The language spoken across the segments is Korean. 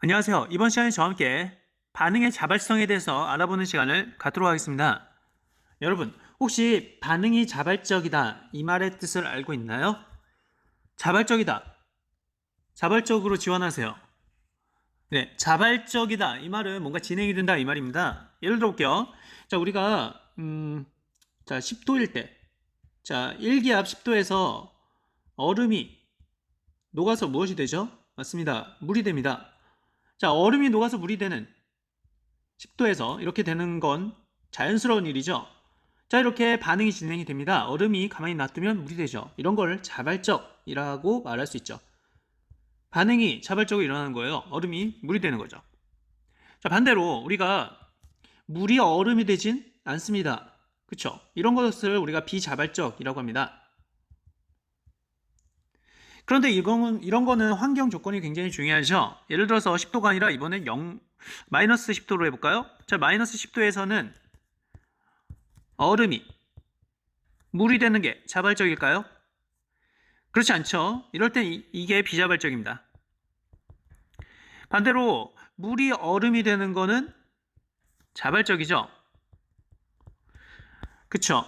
안녕하세요. 이번 시간에 저와 함께 반응의 자발성에 대해서 알아보는 시간을 갖도록 하겠습니다. 여러분, 혹시 반응이 자발적이다 이 말의 뜻을 알고 있나요? 자발적이다. 자발적으로 지원하세요. 네, 자발적이다 이 말은 뭔가 진행이 된다 이 말입니다. 예를 들어 볼게요. 자, 우리가 10도일 때, 자, 1기압 10도에서 얼음이 녹아서 무엇이 되죠? 맞습니다. 물이 됩니다. 자, 얼음이 녹아서 물이 되는 10도에서 이렇게 되는 건 자연스러운 일이죠. 자, 이렇게 반응이 진행이 됩니다. 얼음이 가만히 놔두면 물이 되죠. 이런 걸 자발적이라고 말할 수 있죠. 반응이 자발적으로 일어나는 거예요. 얼음이 물이 되는 거죠. 자, 반대로 우리가 물이 얼음이 되진 않습니다. 그쵸? 이런 것을 우리가 비자발적이라고 합니다. 그런데 이런 거는 환경 조건이 굉장히 중요하죠. 예를 들어서 10도가 아니라 이번엔 마이너스 10도로 해볼까요? 자, 마이너스 10도에서는 얼음이 물이 되는 게 자발적일까요? 그렇지 않죠. 이럴 땐 이게 비자발적입니다. 반대로 물이 얼음이 되는 거는 자발적이죠. 그쵸?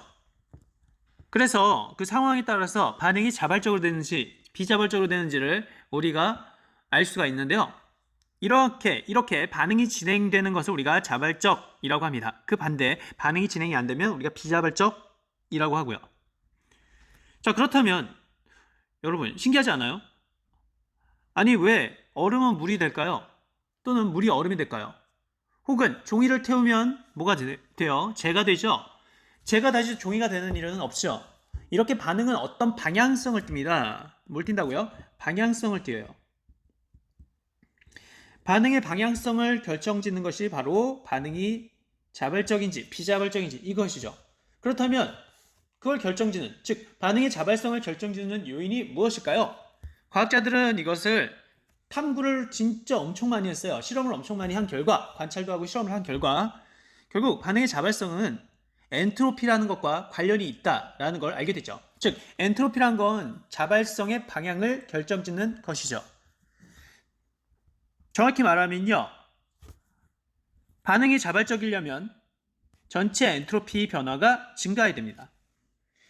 그래서 그 상황에 따라서 반응이 자발적으로 되는지 비자발적으로 되는지를 우리가 알 수가 있는데요. 이렇게 반응이 진행되는 것을 우리가 자발적이라고 합니다. 그 반대 반응이 진행이 안 되면 우리가 비자발적이라고 하고요. 자, 그렇다면 여러분 신기하지 않아요? 아니, 왜 얼음은 물이 될까요? 또는 물이 얼음이 될까요? 혹은 종이를 태우면 뭐가 돼요? 재가 되죠? 재가 다시 종이가 되는 일은 없죠. 이렇게 반응은 어떤 방향성을 띱니다. 뭘 띈다고요? 방향성을 띄어요. 반응의 방향성을 결정짓는 것이 바로 반응이 자발적인지 비자발적인지 이것이죠. 그렇다면 그걸 결정짓는, 즉 반응의 자발성을 결정짓는 요인이 무엇일까요? 과학자들은 이것을 탐구를 진짜 엄청 많이 했어요. 실험을 엄청 많이 한 결과, 관찰도 하고 실험을 한 결과 결국 반응의 자발성은 엔트로피라는 것과 관련이 있다라는 걸 알게 됐죠. 즉 엔트로피란 건 자발성의 방향을 결정짓는 것이죠. 정확히 말하면요, 반응이 자발적이려면 전체 엔트로피 변화가 증가해야 됩니다.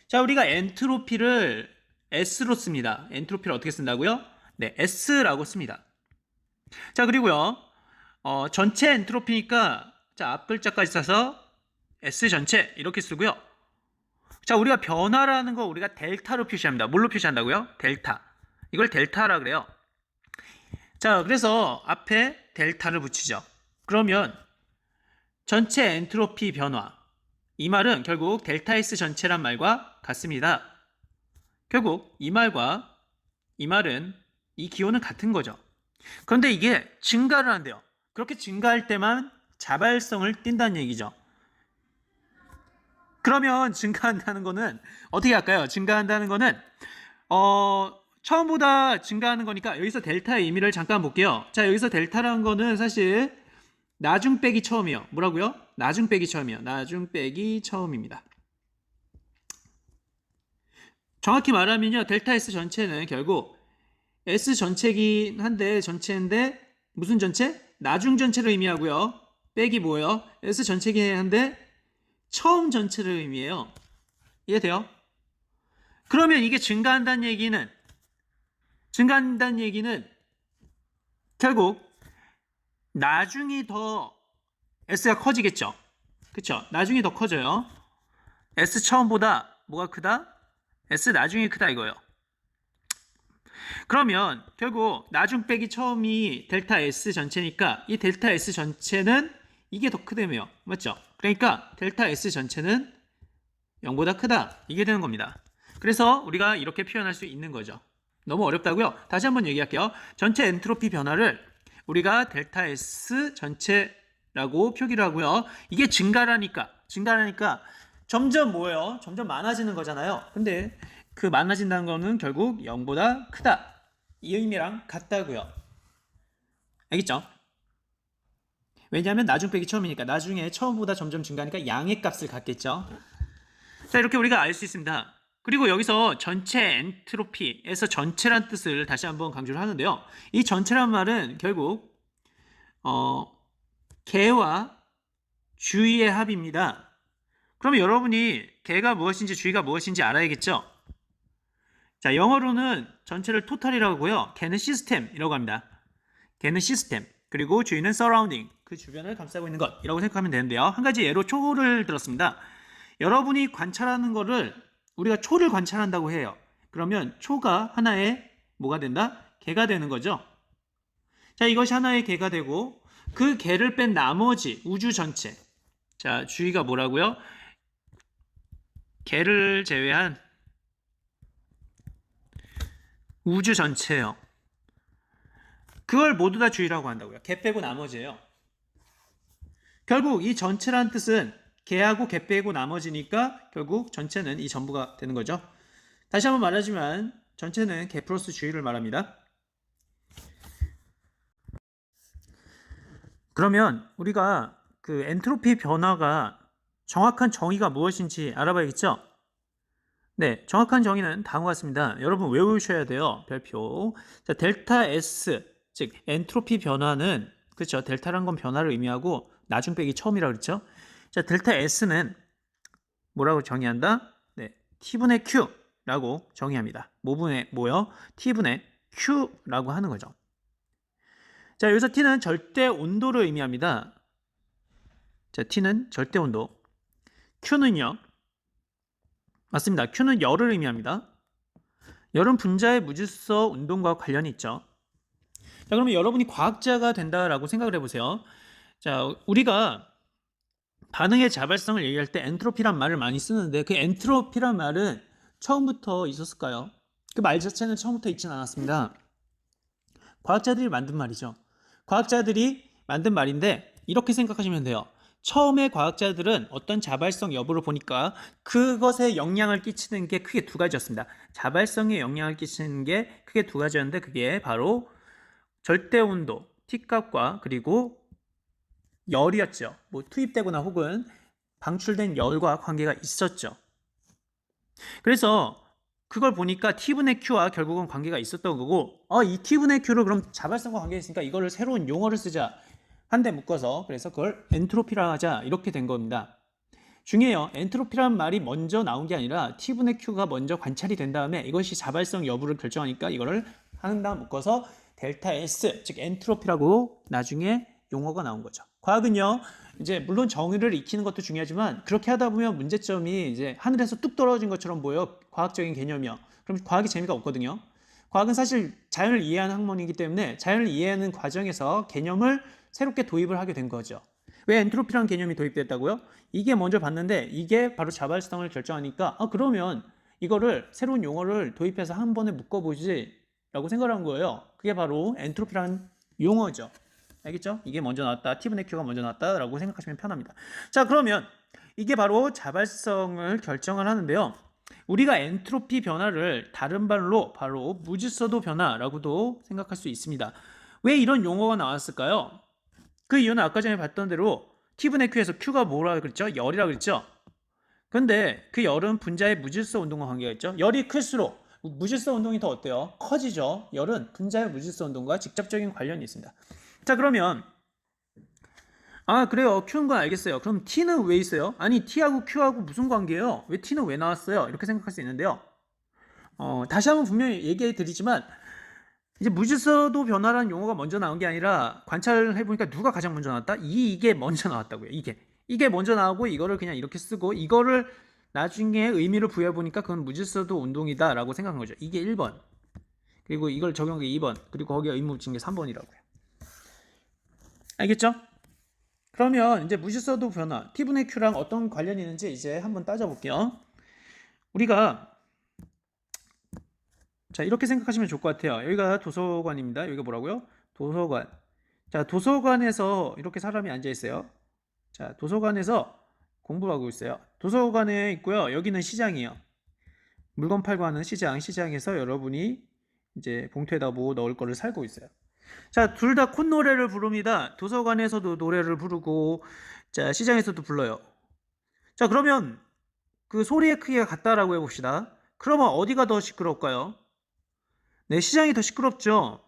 자, 우리가 엔트로피를 S로 씁니다. 엔트로피를 어떻게 쓴다고요? 네, S라고 씁니다. 자, 그리고요, 전체 엔트로피니까 자, 앞 글자까지 써서 S 전체 이렇게 쓰고요. 자, 우리가 변화라는 거 우리가 델타로 표시합니다. 뭘로 표시한다고요? 델타. 이걸 델타라 그래요. 자, 그래서 앞에 델타를 붙이죠. 그러면 전체 엔트로피 변화, 이 말은 결국 델타 S 전체란 말과 같습니다. 결국 이 말과 이 말은 이 기호는 같은 거죠. 그런데 이게 증가를 한대요. 그렇게 증가할 때만 자발성을 띈다는 얘기죠. 그러면 증가한다는 거는 어떻게 할까요? 증가한다는 거는 처음보다 증가하는 거니까 여기서 델타의 의미를 잠깐 볼게요. 자, 여기서 델타라는 거는 사실 나중 빼기 처음이요. 뭐라고요? 나중 빼기 처음이요. 나중 빼기 처음입니다. 정확히 말하면요, 델타 S 전체는 결국 S 전체긴 한데 전체인데 무슨 전체? 나중 전체를 의미하고요. 빼기 뭐예요? S 전체긴 한데 처음 전체를 의미해요. 이해돼요? 그러면 이게 증가한다는 얘기는 결국 나중이 더 S가 커지겠죠. 그쵸? 나중이 더 커져요. S 처음보다 뭐가 크다? S 나중이 크다 이거예요. 그러면 결국 나중 빼기 처음이 델타 S 전체니까 이 델타 S 전체는 이게 더 크다며요. 맞죠? 그러니까 델타 S 전체는 0보다 크다. 이게 되는 겁니다. 그래서 우리가 이렇게 표현할 수 있는 거죠. 너무 어렵다고요? 다시 한번 얘기할게요. 전체 엔트로피 변화를 우리가 델타 S 전체라고 표기를 하고요. 이게 증가라니까 점점 뭐예요? 점점 많아지는 거잖아요. 근데 그 많아진다는 거는 결국 0보다 크다. 이 의미랑 같다고요. 알겠죠? 왜냐하면 나중 빼기 처음이니까 나중에 처음보다 점점 증가하니까 양의 값을 갖겠죠. 자, 이렇게 우리가 알 수 있습니다. 그리고 여기서 전체 엔트로피에서 전체란 뜻을 다시 한번 강조를 하는데요. 이 전체란 말은 결국 개와 주의의 합입니다. 그러면 여러분이 개가 무엇인지 주의가 무엇인지 알아야겠죠? 자, 영어로는 전체를 토탈이라고 하고요. 개는 시스템이라고 합니다. 개는 시스템, 그리고 주의는 surrounding, 그 주변을 감싸고 있는 것이라고 생각하면 되는데요. 한 가지 예로 초를 들었습니다. 여러분이 관찰하는 거를 우리가 초를 관찰한다고 해요. 그러면 초가 하나의 뭐가 된다? 개가 되는 거죠. 자, 이것이 하나의 개가 되고 그 개를 뺀 나머지 우주 전체. 자, 주의가 뭐라고요? 개를 제외한 우주 전체요. 그걸 모두 다 주의라고 한다고요. 개 빼고 나머지예요. 결국 이 전체란 뜻은 개하고 개 빼고 나머지니까 결국 전체는 이 전부가 되는 거죠. 다시 한번 말하지만 전체는 개 플러스 주의를 말합니다. 그러면 우리가 그 엔트로피 변화가 정확한 정의가 무엇인지 알아봐야겠죠? 네, 정확한 정의는 다음과 같습니다. 여러분 외우셔야 돼요. 별표. 자, 델타 S, 즉 엔트로피 변화는, 그렇죠? 델타란 건 변화를 의미하고 나중 빼기 처음이라고 그랬죠? 자, 델타 S는 뭐라고 정의한다? 네, T분의 Q라고 정의합니다. 뭐요? T분의 Q라고 하는 거죠. 자, 여기서 T는 절대 온도를 의미합니다. 자, T는 절대 온도. Q는요? 맞습니다. Q는 열을 의미합니다. 열은 분자의 무질서 운동과 관련이 있죠. 자, 그러면 여러분이 과학자가 된다라고 생각을 해보세요. 자, 우리가 반응의 자발성을 얘기할 때 엔트로피란 말을 많이 쓰는데 그 엔트로피란 말은 처음부터 있었을까요? 그 말 자체는 처음부터 있진 않았습니다. 과학자들이 만든 말이죠. 과학자들이 만든 말인데 이렇게 생각하시면 돼요. 처음에 과학자들은 어떤 자발성 여부를 보니까 그것에 영향을 끼치는 게 크게 두 가지였습니다. 자발성에 영향을 끼치는 게 크게 두 가지였는데 그게 바로 절대온도, T값과 그리고 열이었죠. 뭐 투입되거나 혹은 방출된 열과 관계가 있었죠. 그래서 그걸 보니까 T분의 Q와 결국은 관계가 있었던 거고 이 T분의 Q를 그럼 자발성과 관계가 있으니까 이거를 새로운 용어를 쓰자. 한데 묶어서 그래서 그걸 엔트로피라 하자 이렇게 된 겁니다. 중요해요. 엔트로피란 말이 먼저 나온 게 아니라 T분의 Q가 먼저 관찰이 된 다음에 이것이 자발성 여부를 결정하니까 이거를 한 다음 묶어서 델타 S, 즉 엔트로피라고 나중에 용어가 나온 거죠. 과학은요, 이제 물론 정의를 익히는 것도 중요하지만 그렇게 하다 보면 문제점이 이제 하늘에서 뚝 떨어진 것처럼 보여. 과학적인 개념이요. 그럼 과학이 재미가 없거든요. 과학은 사실 자연을 이해하는 학문이기 때문에 자연을 이해하는 과정에서 개념을 새롭게 도입을 하게 된 거죠. 왜 엔트로피라는 개념이 도입됐다고요? 이게 먼저 봤는데 이게 바로 자발성을 결정하니까 그러면 이거를 새로운 용어를 도입해서 한 번에 묶어보지 라고 생각을 한 거예요. 그게 바로 엔트로피라는 용어죠. 알겠죠? 이게 먼저 나왔다. T분의 Q가 먼저 나왔다 라고 생각하시면 편합니다. 자, 그러면 이게 바로 자발성을 결정을 하는데요. 우리가 엔트로피 변화를 다른 말로 바로 무질서도 변화라고도 생각할 수 있습니다. 왜 이런 용어가 나왔을까요? 그 이유는 아까 전에 봤던 대로 T분의 Q에서 Q가 뭐라 그랬죠? 열이라 그랬죠? 근데 그 열은 분자의 무질서 운동과 관계가 있죠? 열이 클수록 무질서 운동이 더 어때요? 커지죠? 열은 분자의 무질서 운동과 직접적인 관련이 있습니다. 자, 그러면 그래요. Q인 건 알겠어요. 그럼 T는 왜 있어요? 아니, T하고 Q하고 무슨 관계예요? 왜 T는 왜 나왔어요? 이렇게 생각할 수 있는데요. 다시 한번 분명히 얘기해 드리지만 이제 무질서도 변화라는 용어가 먼저 나온 게 아니라 관찰을 해보니까 누가 가장 먼저 나왔다? 이게 먼저 나왔다고요. 이게 먼저 나오고 이거를 그냥 이렇게 쓰고 이거를 나중에 의미를 부여해보니까 그건 무질서도 운동이다 라고 생각한 거죠. 이게 1번. 그리고 이걸 적용한 게 2번. 그리고 거기에 의미 붙인 게 3번이라고요. 알겠죠? 그러면 이제 무질서도 변화, T분의 Q랑 어떤 관련이 있는지 이제 한번 따져볼게요. 우리가 자, 이렇게 생각하시면 좋을 것 같아요. 여기가 도서관입니다. 여기가 뭐라고요? 도서관. 자, 도서관에서 이렇게 사람이 앉아 있어요. 자, 도서관에서 공부하고 있어요. 도서관에 있고요. 여기는 시장이에요. 물건 팔고 하는 시장에서 여러분이 이제 봉투에다 뭐 넣을 거를 살고 있어요. 자, 둘 다 콧노래를 부릅니다. 도서관에서도 노래를 부르고, 자, 시장에서도 불러요. 자, 그러면 그 소리의 크기가 같다라고 해봅시다. 그러면 어디가 더 시끄러울까요? 네, 시장이 더 시끄럽죠.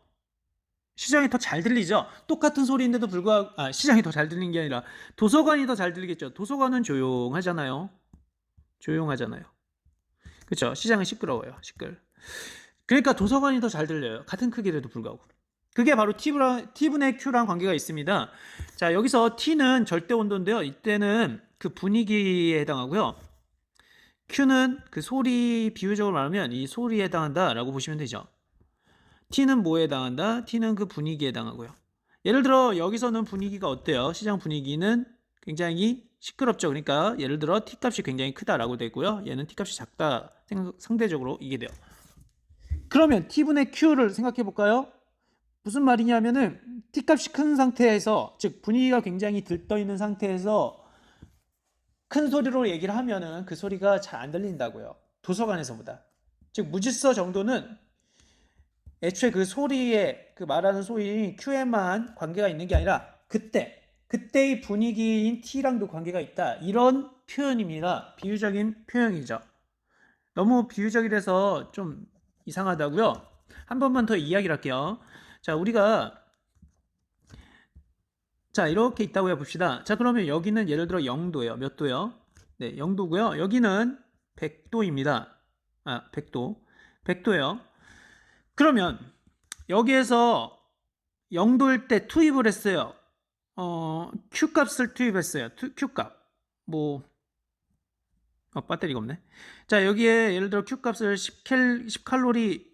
시장이 더 잘 들리죠? 똑같은 소리인데도 불구하고, 시장이 더 잘 들리는 게 아니라 도서관이 더 잘 들리겠죠? 도서관은 조용하잖아요. 조용하잖아요. 그렇죠? 시장은 시끄러워요. 그러니까 도서관이 더 잘 들려요. 같은 크기라도 불구하고. 그게 바로 T분의 Q랑 관계가 있습니다. 자, 여기서 T는 절대 온도인데요. 이때는 그 분위기에 해당하고요. Q는 그 소리, 비유적으로 말하면 이 소리에 해당한다라고 보시면 되죠. T는 뭐에 해당한다? T는 그 분위기에 해당하고요. 예를 들어 여기서는 분위기가 어때요? 시장 분위기는 굉장히 시끄럽죠. 그러니까 예를 들어 T값이 굉장히 크다라고 되고요. 얘는 T값이 작다. 상대적으로 이게 돼요. 그러면 T분의 Q를 생각해 볼까요? 무슨 말이냐면은 T값이 큰 상태에서, 즉 분위기가 굉장히 들떠 있는 상태에서 큰 소리로 얘기를 하면은 그 소리가 잘 안 들린다고요. 도서관에서보다. 즉 무질서 정도는 애초에 그 소리에, 그 말하는 소리인 Q에만 관계가 있는 게 아니라 그때의 분위기인 T랑도 관계가 있다. 이런 표현입니다. 비유적인 표현이죠. 너무 비유적이라서 좀 이상하다고요. 한 번만 더 이야기를 할게요. 자, 우리가 이렇게 있다고 해봅시다. 자, 그러면 여기는 예를 들어 0도예요. 몇 도요? 네, 0도고요. 여기는 100도입니다. 100도. 100도예요. 그러면 여기에서 0도일 때 투입을 했어요. Q값을 투입했어요. Q값. 배터리가 없네. 자, 여기에 예를 들어 Q값을 10칼로리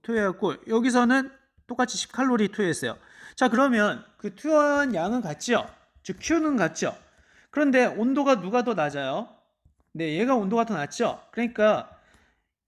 투여했고, 여기서는 똑같이 10칼로리 투여했어요. 자, 그러면 그 투여한 양은 같죠? 즉 Q는 같죠? 그런데 온도가 누가 더 낮아요? 네, 얘가 온도가 더 낮죠? 그러니까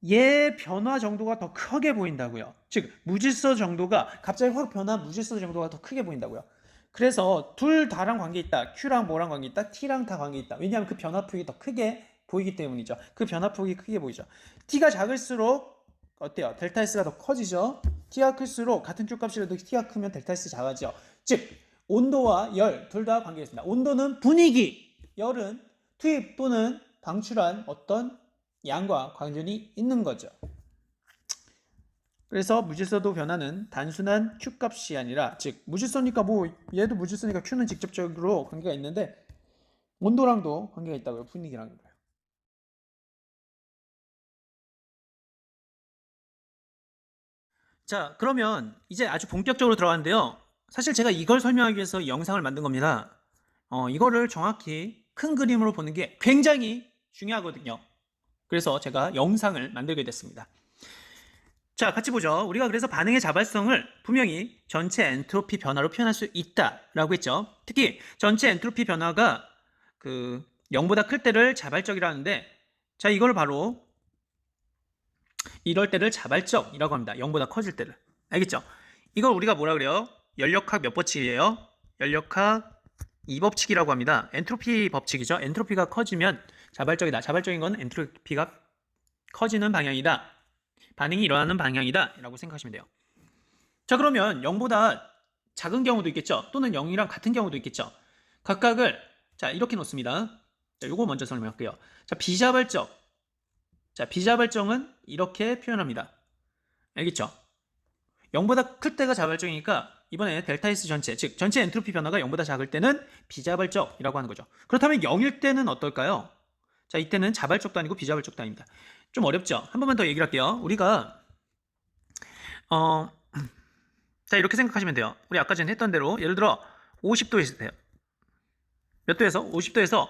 얘 변화 정도가 더 크게 보인다고요. 즉 무질서 정도가 갑자기 확 변한 무질서 정도가 더 크게 보인다고요. 그래서 둘 다랑 관계 있다. Q랑 뭐랑 관계 있다? T랑 다 관계 있다. 왜냐하면 그 변화폭이 더 크게 보이기 때문이죠. 그 변화폭이 크게 보이죠. T가 작을수록 어때요? 델타 S가 더 커지죠. T가 클수록 같은 Q값이라도 T가 크면 델타 S 작아지죠. 즉 온도와 열 둘 다 관계가 있습니다. 온도는 분위기, 열은 투입 또는 방출한 어떤 양과 관련이 있는 거죠. 그래서 무질서도 변화는 단순한 Q값이 아니라, 즉 무질서니까 얘도 무질서니까 Q는 직접적으로 관계가 있는데 온도랑도 관계가 있다고요. 분위기랑도요. 자, 그러면 이제 아주 본격적으로 들어가는데요. 사실 제가 이걸 설명하기 위해서 영상을 만든 겁니다. 이거를 정확히 큰 그림으로 보는 게 굉장히 중요하거든요. 그래서 제가 영상을 만들게 됐습니다. 자, 같이 보죠. 우리가 그래서 반응의 자발성을 분명히 전체 엔트로피 변화로 표현할 수 있다라고 했죠. 특히 전체 엔트로피 변화가 0보다 클 때를 자발적이라는데, 자, 이걸 바로 이럴 때를 자발적이라고 합니다. 0보다 커질 때를. 알겠죠? 이걸 우리가 뭐라 그래요? 연력학 몇 법칙이에요? 연력학 2법칙이라고 합니다. 엔트로피 법칙이죠. 엔트로피가 커지면 자발적이다. 자발적인 건 엔트로피가 커지는 방향이다. 반응이 일어나는 방향이다 라고 생각하시면 돼요. 자, 그러면 0보다 작은 경우도 있겠죠. 또는 0이랑 같은 경우도 있겠죠. 각각을 이렇게 놓습니다. 자, 요거 먼저 설명할게요. 자, 비자발적. 자, 비자발적은 이렇게 표현합니다. 알겠죠? 0보다 클 때가 자발적이니까 이번에 델타 S 전체, 즉 전체 엔트로피 변화가 0보다 작을 때는 비자발적이라고 하는 거죠. 그렇다면 0일 때는 어떨까요? 자, 이때는 자발적도 아니고 비자발적도 아닙니다. 좀 어렵죠? 한 번만 더 얘기를 할게요. 우리가 자, 이렇게 생각하시면 돼요. 우리 아까 전에 했던 대로 예를 들어 50도에 있을 때요. 몇 도에서? 50도에서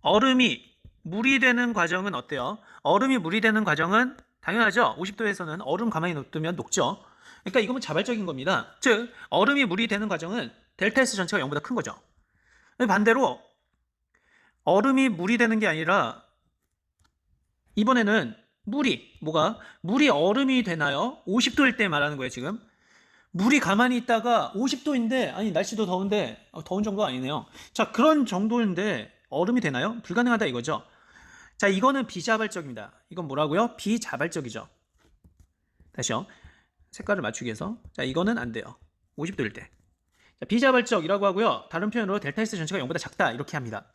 얼음이 물이 되는 과정은 어때요? 얼음이 물이 되는 과정은 당연하죠. 50도에서는 얼음 가만히 놔두면 녹죠. 그러니까 이거는 자발적인 겁니다. 즉 얼음이 물이 되는 과정은 델타 S 전체가 0보다 큰 거죠. 반대로 얼음이 물이 되는 게 아니라 이번에는 물이 얼음이 되나요? 50도일 때 말하는 거예요, 지금. 물이 가만히 있다가 50도인데, 아니, 날씨도 더운데, 더운 정도가 아니네요. 자, 그런 정도인데, 얼음이 되나요? 불가능하다 이거죠. 자, 이거는 비자발적입니다. 이건 뭐라고요? 비자발적이죠. 다시요. 색깔을 맞추기 위해서. 자, 이거는 안 돼요. 50도일 때. 자, 비자발적이라고 하고요. 다른 표현으로 델타 S 전체가 0보다 작다. 이렇게 합니다.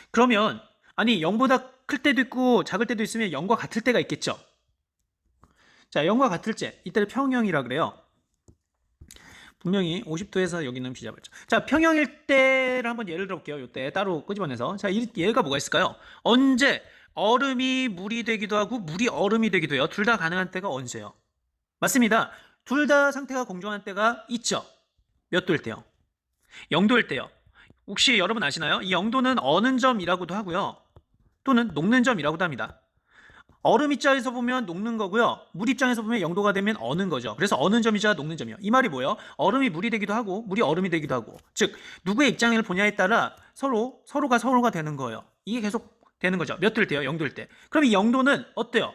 그러면, 아니, 0보다 클 때도 있고 작을 때도 있으면 0과 같을 때가 있겠죠. 자, 0과 같을 때, 이때를 평형이라 그래요. 분명히 50도에서 여기는 비자발적. 자, 평형일대를 한번 예를 들어볼게요. 이때 따로 끄집어내서. 자, 얘가 뭐가 있을까요? 언제 얼음이 물이 되기도 하고 물이 얼음이 되기도 해요. 둘 다 가능한 때가 언제요? 맞습니다. 둘 다 상태가 공존한 때가 있죠. 몇 도일 때요? 0도일 때요. 혹시 여러분 아시나요? 이 0도는 어는 점이라고도 하고요. 또는 녹는 점이라고도 합니다. 얼음 입장에서 보면 녹는 거고요. 물 입장에서 보면 0도가 되면 어는 거죠. 그래서 어는 점이자 녹는 점이요. 이 말이 뭐예요? 얼음이 물이 되기도 하고 물이 얼음이 되기도 하고, 즉 누구의 입장을 보냐에 따라 서로가 되는 거예요. 이게 계속 되는 거죠. 몇 도일 때요? 0도일 때. 그럼 이 0도는 어때요?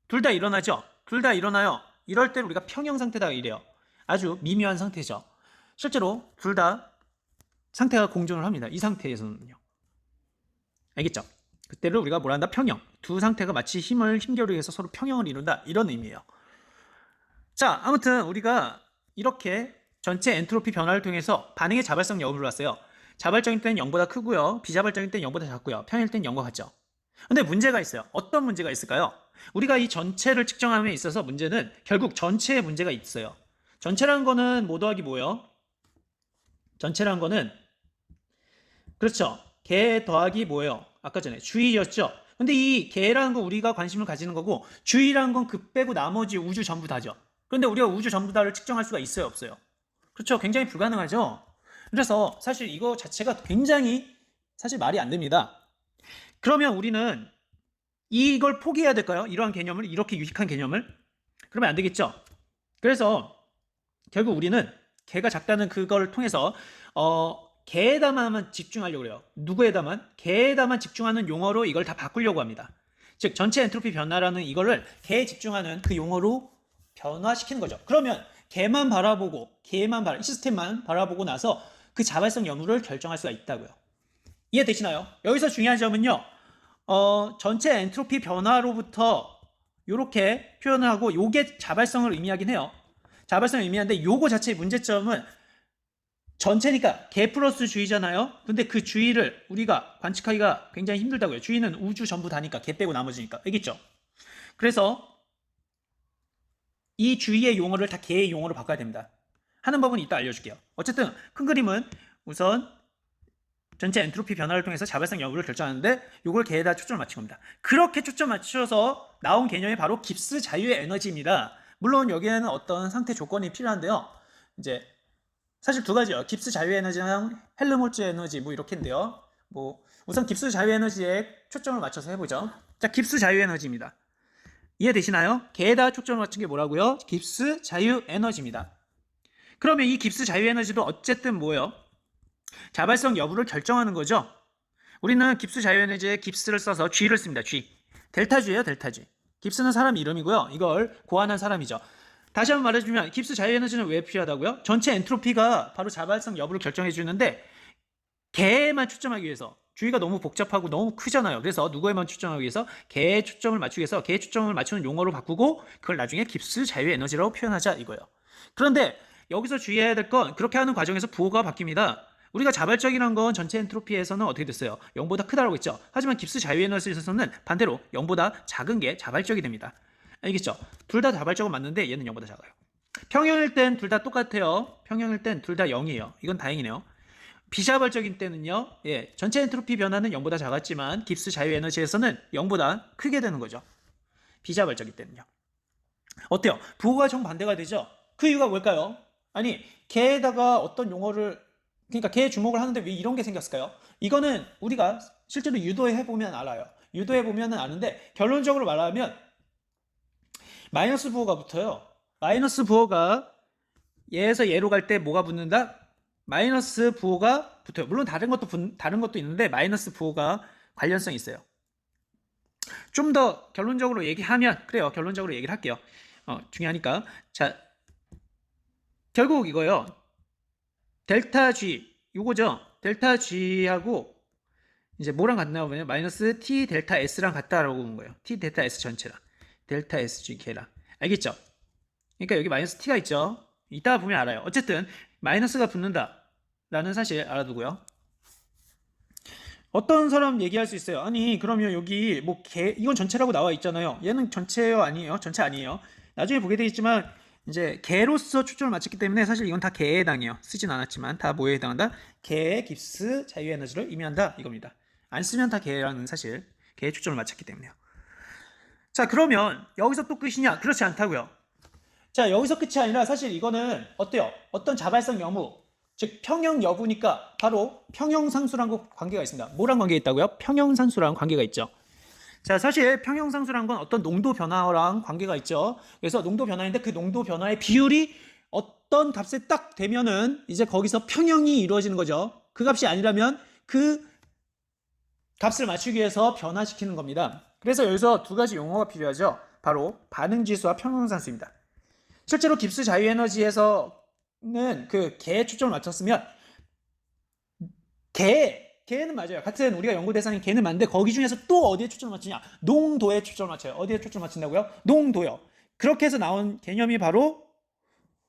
둘 다 일어나죠? 둘 다 일어나요. 이럴 때 우리가 평형 상태다 이래요. 아주 미묘한 상태죠. 실제로 둘 다 상태가 공존을 합니다. 이 상태에서는요. 알겠죠? 그때를 우리가 뭐라 한다? 평형. 두 상태가 마치 힘겨루기해서 서로 평형을 이룬다. 이런 의미예요. 자, 아무튼 우리가 이렇게 전체 엔트로피 변화를 통해서 반응의 자발성 여부를 봤어요. 자발적인 때는 0보다 크고요. 비자발적인 때는 0보다 작고요. 평일 때는 0과 같죠. 근데 문제가 있어요. 어떤 문제가 있을까요? 우리가 이 전체를 측정함에 있어서 문제는 결국 전체에 문제가 있어요. 전체라는 거는 뭐 더하기 뭐예요? 전체라는 거는 그렇죠. 개 더하기 뭐예요? 아까 전에 주의였죠. 근데 이 개라는 거 우리가 관심을 가지는 거고 주의라는 건 그 빼고 나머지 우주 전부 다죠. 그런데 우리가 우주 전부 다를 측정할 수가 있어요, 없어요? 그렇죠. 굉장히 불가능하죠. 그래서 사실 이거 자체가 굉장히 사실 말이 안 됩니다. 그러면 우리는 이걸 포기해야 될까요? 이러한 개념을, 이렇게 유식한 개념을? 그러면 안 되겠죠. 그래서 결국 우리는 개가 작다는 그걸 통해서 개에다만 집중하려고 그래요. 누구에다만? 개에다만 집중하는 용어로 이걸 다 바꾸려고 합니다. 즉 전체 엔트로피 변화라는 이거를 개에 집중하는 그 용어로 변화시키는 거죠. 그러면 개만 바라보고 이 시스템만 바라보고 나서 그 자발성 여부를 결정할 수가 있다고요. 이해되시나요? 여기서 중요한 점은요. 전체 엔트로피 변화로부터 이렇게 표현을 하고 요게 자발성을 의미하긴 해요. 자발성을 의미하는데 요거 자체의 문제점은 전체니까 개 플러스 주의잖아요. 근데 그 주의를 우리가 관측하기가 굉장히 힘들다고요. 주의는 우주 전부 다니까 개 빼고 나머지니까. 알겠죠? 그래서 이 주의의 용어를 다 개의 용어로 바꿔야 됩니다. 하는 법은 이따 알려줄게요. 어쨌든 큰 그림은 우선 전체 엔트로피 변화를 통해서 자발성 여부를 결정하는데 이걸 개에다 초점을 맞춘 겁니다. 그렇게 초점 맞춰서 나온 개념이 바로 깁스 자유의 에너지입니다. 물론 여기에는 어떤 상태 조건이 필요한데요. 이제 사실 두 가지요. 깁스 자유 에너지랑 헬름홀츠 에너지 뭐 이렇게인데요. 뭐 우선 깁스 자유 에너지에 초점을 맞춰서 해보죠. 자, 깁스 자유 에너지입니다. 이해되시나요? 개에다 초점을 맞춘 게 뭐라고요? 깁스 자유 에너지입니다. 그러면 이 깁스 자유 에너지도 어쨌든 뭐예요? 자발성 여부를 결정하는 거죠. 우리는 깁스 자유 에너지에 깁스를 써서 G를 씁니다. G. 델타 G예요, 델타 G. 깁스는 사람 이름이고요. 이걸 고안한 사람이죠. 다시 한번 말해주면 깁스 자유 에너지는 왜 필요하다고요? 전체 엔트로피가 바로 자발성 여부를 결정해 주는데 개에만 초점하기 위해서 주의가 너무 복잡하고 너무 크잖아요. 그래서 누구에만 초점하기 위해서 개에 초점을 맞추기 위해서 개에 초점을 맞추는 용어로 바꾸고 그걸 나중에 깁스 자유 에너지라고 표현하자 이거예요. 그런데 여기서 주의해야 될 건 그렇게 하는 과정에서 부호가 바뀝니다. 우리가 자발적이란 건 전체 엔트로피에서는 어떻게 됐어요? 0보다 크다라고 했죠. 하지만 깁스 자유 에너지에서는 반대로 0보다 작은 게 자발적이 됩니다. 알겠죠? 둘 다 자발적은 맞는데 얘는 0보다 작아요. 평형일 땐 둘 다 똑같아요. 평형일 땐 둘 다 0이에요. 이건 다행이네요. 비자발적인 때는요. 예, 전체 엔트로피 변화는 0보다 작았지만 깁스 자유 에너지에서는 0보다 크게 되는 거죠. 비자발적인 때는요. 어때요? 부호가 정반대가 되죠? 그 이유가 뭘까요? 아니, 개에다가 어떤 용어를 그러니까 개에 주목을 하는데 왜 이런 게 생겼을까요? 이거는 우리가 실제로 유도해 보면 알아요. 유도해 보면 아는데 결론적으로 말하면 마이너스 부호가 붙어요. 마이너스 부호가 얘에서 얘로 갈 때 뭐가 붙는다? 마이너스 부호가 붙어요. 물론 다른 것도 있는데 마이너스 부호가 관련성이 있어요. 좀 더 결론적으로 얘기하면 그래요. 결론적으로 얘기를 할게요. 중요하니까. 자, 결국 이거요. 델타 G 요거죠. 델타 G하고 이제 뭐랑 같나 보면 마이너스 T 델타 S랑 같다라고 보는 거예요. T 델타 S 전체랑 델타 SG K랑 알겠죠? 그러니까 여기 마이너스 T가 있죠. 이따가 보면 알아요. 어쨌든 마이너스가 붙는다 라는 사실 알아두고요. 어떤 사람 얘기할 수 있어요. 아니 그러면 여기 뭐 이건 전체라고 나와 있잖아요. 얘는 전체예요 아니에요? 전체 아니에요. 나중에 보게 되겠지만 이제 개로서 초점을 맞췄기 때문에 사실 이건 다 개에 해당해요. 쓰진 않았지만 다 뭐에 해당한다? 개의 깁스 자유 에너지를 의미한다 이겁니다. 안 쓰면 다 개라는 사실, 개에 초점을 맞췄기 때문에요. 자, 그러면 여기서 또 끝이냐? 그렇지 않다고요. 자, 여기서 끝이 아니라 사실 이거는 어때요? 어떤 자발성 여무, 즉 평형 여부니까 바로 평형상수랑 관계가 있습니다. 뭐랑 관계가 있다고요? 평형상수랑 관계가 있죠. 자, 사실 평형상수란 건 어떤 농도 변화랑 관계가 있죠. 그래서 농도 변화인데 그 농도 변화의 비율이 어떤 값에 딱 되면은 이제 거기서 평형이 이루어지는 거죠. 그 값이 아니라면 그 값을 맞추기 위해서 변화시키는 겁니다. 그래서 여기서 두 가지 용어가 필요하죠. 바로 반응지수와 평형상수입니다. 실제로 깁스 자유에너지에서는 그 개에 초점을 맞췄으면 개는 맞아요. 같은 우리가 연구 대상인 개는 맞는데 거기 중에서 또 어디에 초점을 맞추냐? 농도에 초점을 맞춰요. 어디에 초점을 맞춘다고요? 농도요. 그렇게 해서 나온 개념이 바로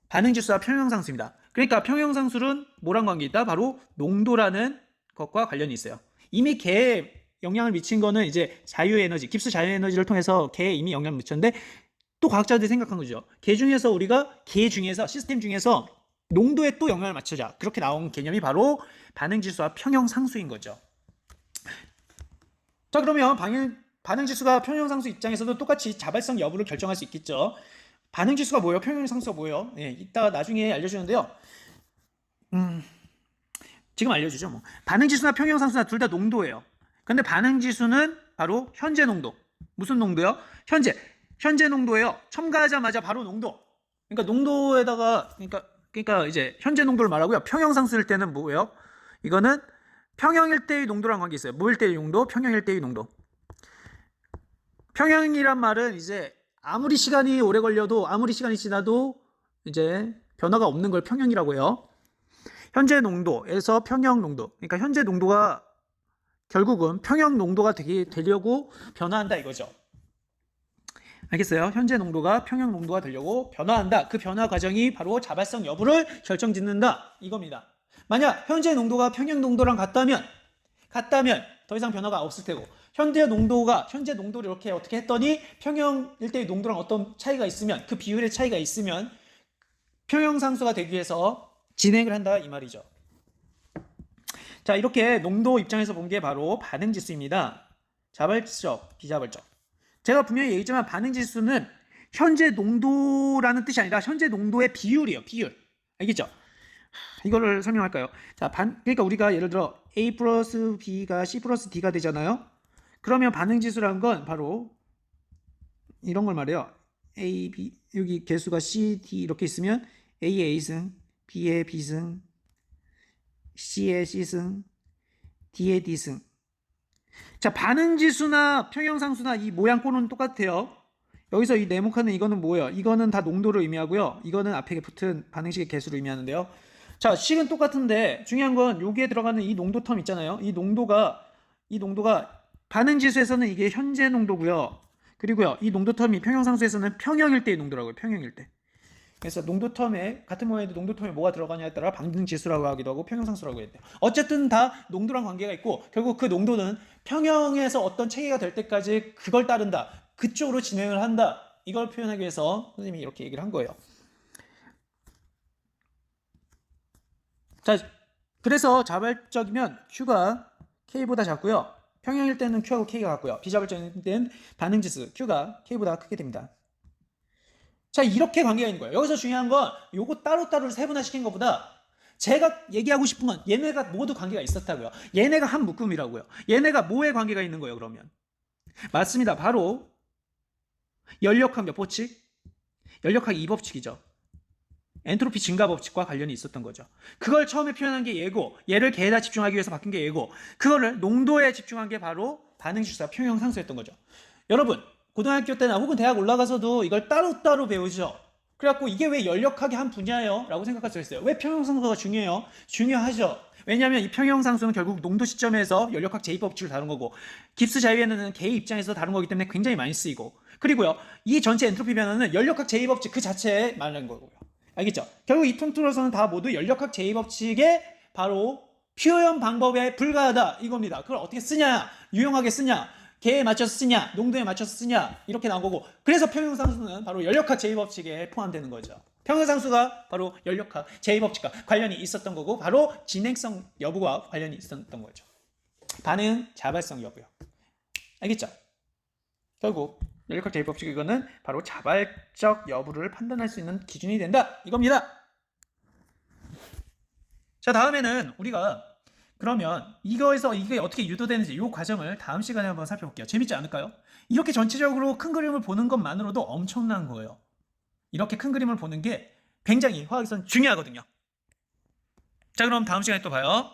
반응지수와 평형상수입니다. 그러니까 평형상수는 뭐랑 관계 있다? 바로 농도라는 것과 관련이 있어요. 이미 개에 영향을 미친 거는 이제 자유에너지, 깁스 자유에너지를 통해서 개에 이미 영향을 미쳤는데 또 과학자들이 생각한 거죠. 개 중에서 시스템 중에서 농도에 또 영향을 맞추자. 그렇게 나온 개념이 바로 반응지수와 평형상수인 거죠. 자, 그러면 반응지수가 평형상수 입장에서도 똑같이 자발성 여부를 결정할 수 있겠죠. 반응지수가 뭐예요? 평형상수가 뭐예요? 예, 이따 나중에 알려주는데요. 지금 알려주죠. 뭐. 반응지수나 평형상수나 둘 다 농도예요. 근데 반응지수는 바로 현재 농도. 무슨 농도요? 현재 농도예요. 첨가하자마자 바로 농도. 그러니까 농도에다가 그러니까 이제 현재 농도를 말하고요. 평형상수일 때는 뭐예요? 이거는 평형일 때의 농도랑 관계 있어요. 뭐일 때의 농도? 평형일 때의 농도. 평형이란 말은 이제 아무리 시간이 오래 걸려도 아무리 시간이 지나도 이제 변화가 없는 걸 평형이라고 해요. 현재 농도에서 평형 농도. 그러니까 현재 농도가 결국은 평형 농도가 되려고 변화한다 이거죠. 알겠어요? 현재 농도가 평형 농도가 되려고 변화한다. 그 변화 과정이 바로 자발성 여부를 결정짓는다. 이겁니다. 만약 현재 농도가 평형 농도랑 같다면 더 이상 변화가 없을 테고 현재 농도를 이렇게 어떻게 했더니 평형일 때의 농도랑 어떤 차이가 있으면 그 비율의 차이가 있으면 평형상수가 되기 위해서 진행을 한다 이 말이죠. 자, 이렇게 농도 입장에서 본 게 바로 반응지수입니다. 자발적, 비자발적. 제가 분명히 얘기했지만 반응지수는 현재 농도라는 뜻이 아니라 현재 농도의 비율이에요. 비율. 알겠죠? 이거를 설명할까요? 자, 그러니까 우리가 예를 들어 A 플러스 B가 C 플러스 D가 되잖아요. 그러면 반응지수라는 건 바로 이런 걸 말해요. A, B, 여기 개수가 C, D 이렇게 있으면 A의 A승, B의 B승, C의 C승, D의 D승. 자, 반응지수나 평형상수나 이 모양 꼴은 똑같아요. 여기서 이 네모칸은 이거는 뭐예요? 이거는 다 농도를 의미하고요. 이거는 앞에 붙은 반응식의 개수를 의미하는데요. 자, 식은 똑같은데 중요한 건 여기에 들어가는 이 농도 텀 있잖아요. 이 농도가 반응지수에서는 이게 현재 농도고요. 그리고요, 이 농도 텀이 평형상수에서는 평형일 때의 농도라고요. 평형일 때. 그래서 농도 텀에 같은 모양인데 농도 텀에 뭐가 들어가냐에 따라 반응지수라고 하기도 하고 평형상수라고 했대요. 어쨌든 다 농도랑 관계가 있고 결국 그 농도는 평형에서 어떤 체계가 될 때까지 그걸 따른다. 그쪽으로 진행을 한다. 이걸 표현하기 위해서 선생님이 이렇게 얘기를 한 거예요. 자, 그래서 자발적이면 Q가 K보다 작고요. 평형일 때는 Q하고 K가 같고요. 비자발적일 때는 반응지수 Q가 K보다 크게 됩니다. 자, 이렇게 관계가 있는 거예요. 여기서 중요한 건 요거 따로따로 세분화시킨 것보다 제가 얘기하고 싶은 건 얘네가 모두 관계가 있었다고요. 얘네가 한 묶음이라고요. 얘네가 뭐에 관계가 있는 거예요, 그러면? 맞습니다. 바로 연력학 몇 법칙? 연력학 2법칙이죠. 엔트로피 증가 법칙과 관련이 있었던 거죠. 그걸 처음에 표현한 게 얘고, 얘를 개에다 집중하기 위해서 바뀐 게 얘고, 그거를 농도에 집중한 게 바로 반응지수와 평형상수였던 거죠. 여러분, 고등학교 때나 혹은 대학 올라가서도 이걸 따로따로 배우죠. 그래갖고 이게 왜 연력학의 한 분야예요? 라고 생각할 수 있어요. 왜 평형상수가 중요해요? 중요하죠. 왜냐하면 이 평형상수는 결국 농도 시점에서 연력학 제2법칙을 다룬 거고 깁스 자유에너지는 개의 입장에서 다룬 거기 때문에 굉장히 많이 쓰이고 그리고요, 이 전체 엔트로피 변화는 연력학 제2법칙 그 자체에 말하는 거고요. 알겠죠? 결국 이 통틀어서는 다 모두 연력학 제2법칙의 바로 표현 방법에 불과하다 이겁니다. 그걸 어떻게 쓰냐? 유용하게 쓰냐? 개에 맞춰서 쓰냐, 농도에 맞춰서 쓰냐 이렇게 나온 거고, 그래서 평형상수는 바로 연력학 제2법칙에 포함되는 거죠. 평형상수가 바로 연력학 제2법칙과 관련이 있었던 거고, 바로 진행성 여부와 관련이 있었던 거죠. 반응 자발성 여부요. 알겠죠? 결국 연력학 제2법칙 이거는 바로 자발적 여부를 판단할 수 있는 기준이 된다 이겁니다. 자, 다음에는 우리가 그러면 이거에서 이게 어떻게 유도되는지 이 과정을 다음 시간에 한번 살펴볼게요. 재밌지 않을까요? 이렇게 전체적으로 큰 그림을 보는 것만으로도 엄청난 거예요. 이렇게 큰 그림을 보는 게 굉장히 화학에서는 중요하거든요. 자, 그럼 다음 시간에 또 봐요.